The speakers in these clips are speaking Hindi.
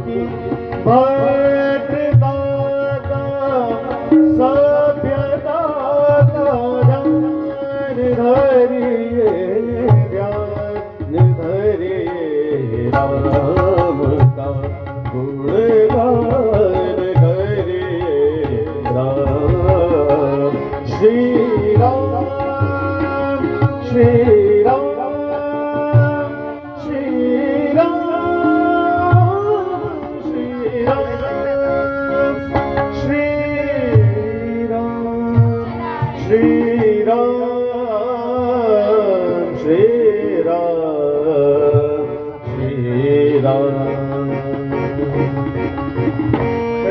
की भद्रता का सभ्यता का ध्यान धरिए ध्यान धरिए राम का गुणगान करिए राम श्री राम श्री राम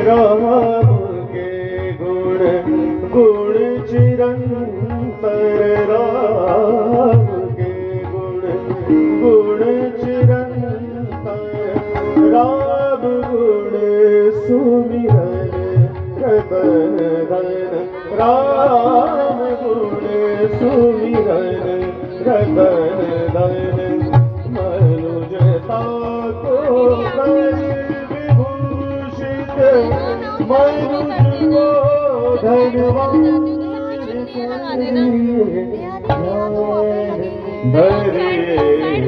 राम के गुण गुण चिरंतर राम के गुण गुण चिरंतर राम गुण सुमिरन रतन धन राम गुण सुमिरन रतन धन मनुजता को मनुज को धन्यवाद धरिए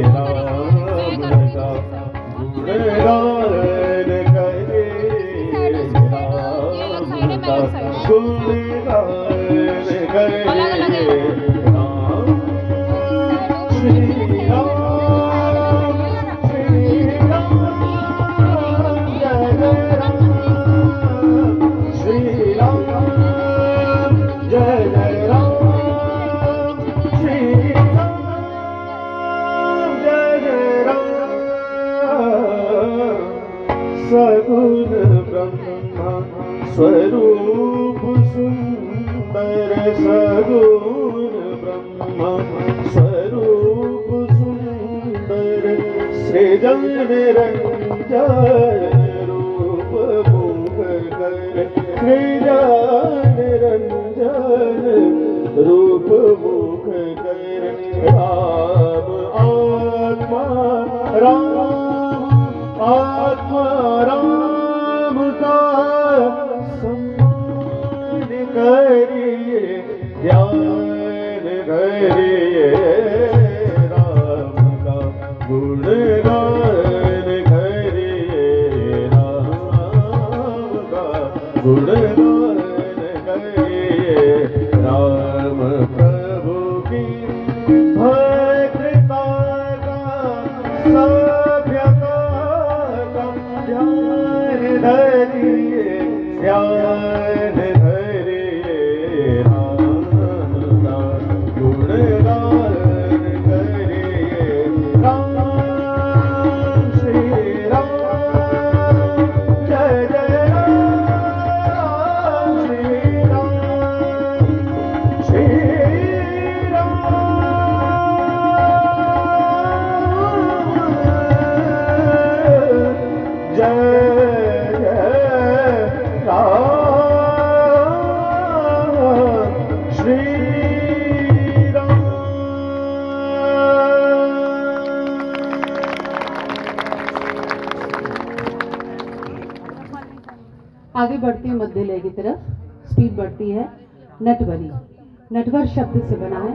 राम का गुणगान करिए राम का गुणगान करिए राम श्री राम सगुण ब्रह्मा स्वरूप सुंदर सगुण ब्रह्मा स्वरूप सुंदर सृजन निरंजन रूप मुख कर सृजन निरंजन रूप मुख कर राम आत्मा राम आत्मा राम का सम्मान करिए ध्यान करिए राम का गुणगान करिए राम का गुणगान करिए राम प्रभु की भद्रता का सभ्यता धरिए ध्यान धरिए राम का गुणगान करिए राम श्री राम जय जय राम श्री राम श्री राम जय आगे बढ़ती है मध्य लय की तरफ, स्पीड बढ़ती है। नटवरी नटवर शब्द से बना है।